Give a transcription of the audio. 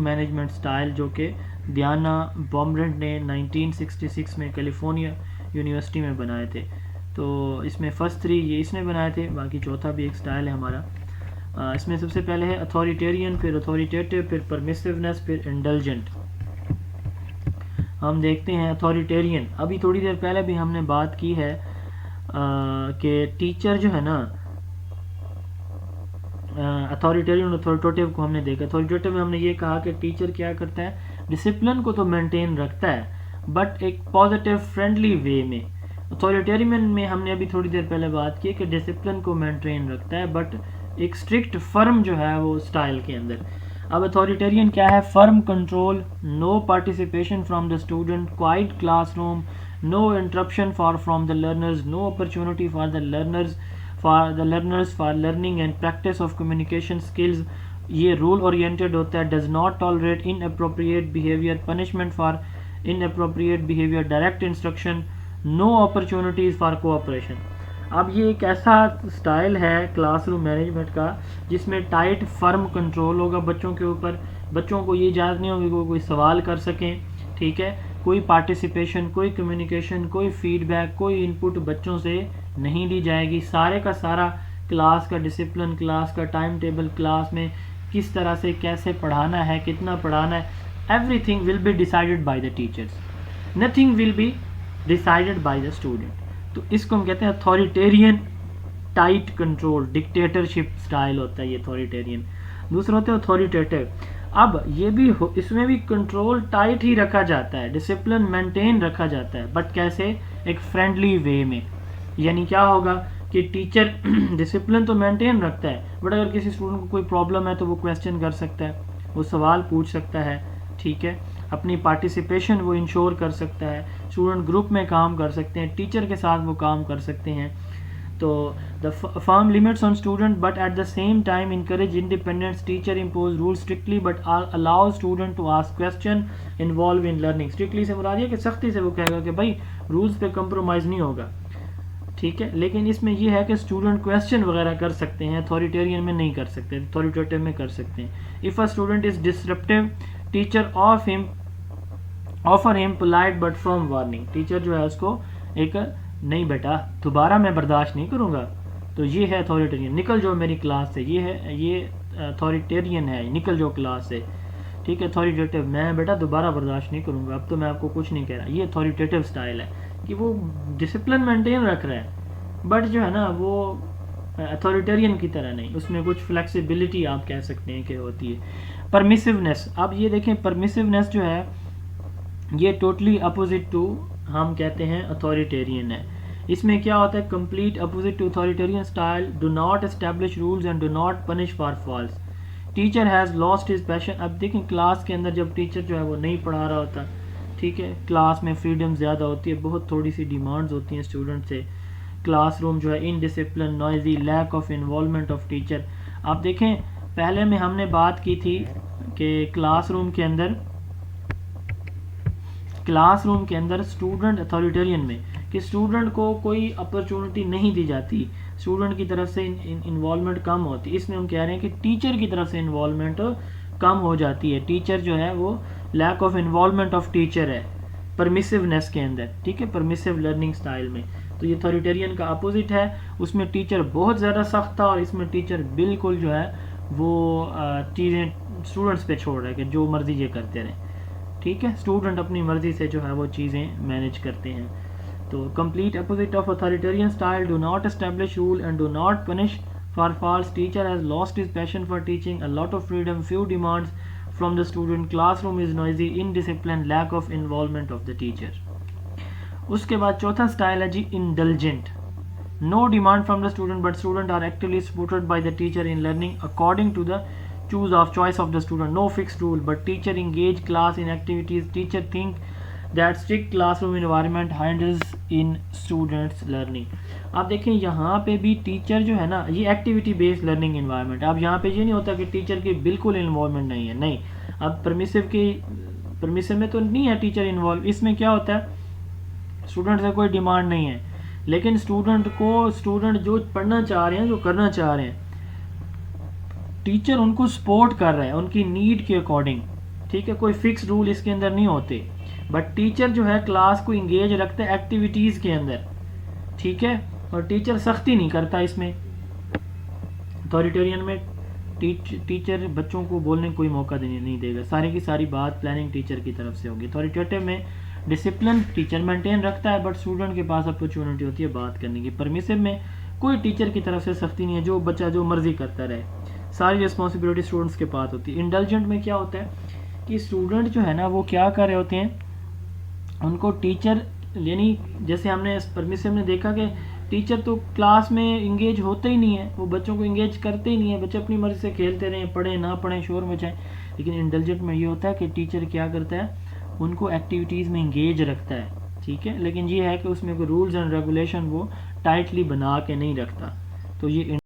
Management style जो कि Diana बॉम्ब्रेंट ने 1966 में कैलिफोर्निया यूनिवर्सिटी में बनाए थे। तो इसमें फर्स्ट 3 ये इसने बनाए थे, बाकी चौथा भी एक स्टाइल है हमारा। इसमें सबसे पहले है अथॉरिटेरियन, फिर अथॉरिटेटिव, फिर परमिसिवनेस, फिर इंडल्जेंट। हम देखते हैं अथॉरिटेरियन। अभी थोड़ी देर पहले भी हमने बात की है कि टीचर जो है ना, अथॉरिटेरियन अथॉरिटेटिव को हमने देखा। अथॉरिटेटिव में हमने ये कहा कि टीचर क्या करता है, डिसिप्लिन को तो मेंटेन रखता है बट एक पॉजिटिव फ्रेंडली वे में। अथॉरिटेरियन में हमने अभी थोड़ी देर पहले बात की कि डिसिप्लिन को मेंटेन रखता है बट एक स्ट्रिक्ट फर्म जो है वो स्टाइल के अंदर। अब अथॉरिटेरियन क्या है, firm control, no participation from the student, quiet classroom, no interruption from the learners, no opportunity for the learners for learning and practice of communication skills. ये रूल ओरिएंटेड होता है। Does not tolerate inappropriate behaviour, punishment for inappropriate behaviour, direct instruction, no opportunities for cooperation. अब ये एक ऐसा style है classroom management का जिसमें टाइट फर्म कंट्रोल होगा बच्चों के ऊपर। बच्चों को ये इजाज़त नहीं होगी कोई सवाल कर सकें, ठीक है। कोई पार्टिसिपेशन, कोई कम्युनिकेशन, कोई फीडबैक, कोई इनपुट बच्चों से नहीं ली जाएगी। सारे का सारा क्लास का डिसिप्लिन, क्लास का टाइम टेबल, क्लास में किस तरह से कैसे पढ़ाना है, कितना पढ़ाना है, everything will be decided by the teachers, nothing will be decided by the student. तो इसको हम कहते हैं authoritarian tight control, dictatorship style होता है ये अथॉरिटेरियन। दूसरा होता है अथॉरिटेटिव। अब ये भी इसमें भी कंट्रोल टाइट ही रखा जाता है, डिसिप्लिन मेंटेन रखा जाता है बट कैसे, एक फ्रेंडली वे में। यानी क्या होगा कि टीचर डिसिप्लिन तो मेंटेन रखता है बट अगर किसी स्टूडेंट को कोई प्रॉब्लम है तो वो क्वेश्चन कर सकता है, वो सवाल पूछ सकता है, ठीक है। अपनी पार्टिसिपेशन वो इंश्योर कर सकता है, स्टूडेंट ग्रुप में काम कर सकते हैं, टीचर के साथ वो काम कर सकते हैं। तो the firm limits on student but at the same time encourage independence, teacher impose rule strictly but allow student to ask question involve in learning. Strictly से मुराद है कि सख्ती से वो कहेगा कि भाई रूल्स पे कंप्रोमाइज़ नहीं होगा, ठीक है। लेकिन इसमें यह है कि स्टूडेंट क्वेश्चन वगैरह कर सकते हैं, अथॉरिटेरियन में नहीं कर सकते, अथॉरिटेटिव में कर सकते हैं। If a student is disruptive, teacher offer him polite but firm warning. Teacher जो है उसको एक, नहीं बेटा दोबारा मैं बर्दाश्त नहीं करूँगा। तो ये है अथॉरिटेरियन, निकल जाओ मेरी क्लास से। ये है, ये अथॉरिटेरियन है, निकल जाओ क्लास से, ठीक है। अथॉरिटेटिव, मैं बेटा दोबारा बर्दाश्त नहीं करूँगा, अब तो मैं आपको कुछ नहीं कह रहा। ये अथॉरिटेटिव स्टाइल है कि वो डिसिप्लिन मेंटेन रख रहा है बट जो है ना वो अथॉरिटेरियन की तरह नहीं, उसमें कुछ फ्लेक्सिबिलिटी आप कह सकते हैं कि होती है। परमिसिवनेस, अब ये देखें परमिसिवनेस जो है ये टोटली अपोजिट टू हम कहते हैं अथॉरिटेरियन है। इसमें क्या होता है, complete opposite to authoritarian style, do not establish rules and do not punish for faults, teacher has lost his passion. अब देखें क्लास के अंदर जब टीचर जो है वो नहीं पढ़ा रहा होता, ठीक है, क्लास में फ्रीडम ज़्यादा होती है, बहुत थोड़ी सी डिमांड्स होती हैं स्टूडेंट से, क्लासरूम जो है indiscipline, noisy, lack of involvement of teacher. आप देखें पहले में हमने बात की थी कि क्लासरूम के अंदर स्टूडेंट अथॉरिटेरियन में कि स्टूडेंट को कोई अपॉर्चुनिटी नहीं दी जाती, स्टूडेंट की तरफ से इन्वॉल्वमेंट कम होती। इसमें हम कह रहे हैं कि टीचर की तरफ से इन्वॉल्वमेंट कम हो जाती है। टीचर जो है वो lack of involvement of teacher है परमिसिवनेस के अंदर, ठीक है, परमिसिव लर्निंग स्टाइल में। तो ये अथॉरिटेरियन का अपोजिट है, उसमें टीचर बहुत ज़्यादा सख्त था और इसमें टीचर बिल्कुल जो है वो चीज़ें स्टूडेंट्स पे छोड़ रहा है कि जो मर्जी ये करते रहें, ठीक है। स्टूडेंट अपनी मर्जी से जो है वो चीज़ें मैनेज करते हैं। तो complete opposite of authoritarian style, do not establish rule and do not punish for faults, teacher has lost his passion for teaching, a lot of freedom, few demands from the student, classroom is noisy, indiscipline, lack of involvement of the teacher. उसके बाद चौथा style है जी indulgent, no demand from the student but student are actively supported by the teacher in learning according to the choice of the student, no fixed rule but teacher engage class in activities, teacher think that strict classroom environment hinders in students learning। आप देखें यहाँ पे भी teacher जो है ना, ये activity based learning environment. अब यहाँ पे ये नहीं होता कि टीचर की बिल्कुल इन्वॉल्वमेंट नहीं है, नहीं। अब परमिसिव में तो नहीं है टीचर इन्वॉल्व। इसमें क्या होता है, स्टूडेंट से कोई डिमांड नहीं है लेकिन स्टूडेंट जो पढ़ना चाह रहे हैं, जो करना चाह रहे हैं, टीचर उनको सपोर्ट कर रहा है उनकी नीड के अकॉर्डिंग, ठीक है, कोई फिक्स रूल इसके अंदर नहीं होते, बट टीचर जो है क्लास को इंगेज रखता है एक्टिविटीज़ के अंदर, ठीक है, और टीचर सख्ती नहीं करता इसमें। अथॉरिटेरियन में टीचर बच्चों को बोलने का कोई मौका नहीं देगा, सारी की सारी बात प्लानिंग टीचर की तरफ से होगी। अथॉरिटेटिव में डिसिप्लिन टीचर मेंटेन रखता है, बट स्टूडेंट के पास अपॉर्चुनिटी होती है बात करने की। परमिसिव में कोई टीचर की तरफ से सख्ती नहीं है, जो बच्चा जो मर्जी करता रहे, सारी रिस्पॉन्सिबिलिटी स्टूडेंट्स के पास होती है। इंटेलिजेंट में क्या होता है कि स्टूडेंट जो है ना वो क्या कर रहे होते हैं, उनको टीचर यानी जैसे हमने परमिसिव में देखा कि टीचर तो क्लास में इंगेज होते ही नहीं है, वो बच्चों को इंगेज करते ही नहीं है, बच्चे अपनी मर्जी से खेलते रहें, पढ़ें ना पढ़ें, शोर मचाएं। लेकिन इंटेलिजेंट में ये होता है कि टीचर क्या करता है, उनको एक्टिविटीज़ में इंगेज रखता है, ठीक है, लेकिन ये है कि उसमें कोई रूल्स एंड रेगुलेशन वो टाइटली बना के नहीं रखता। तो ये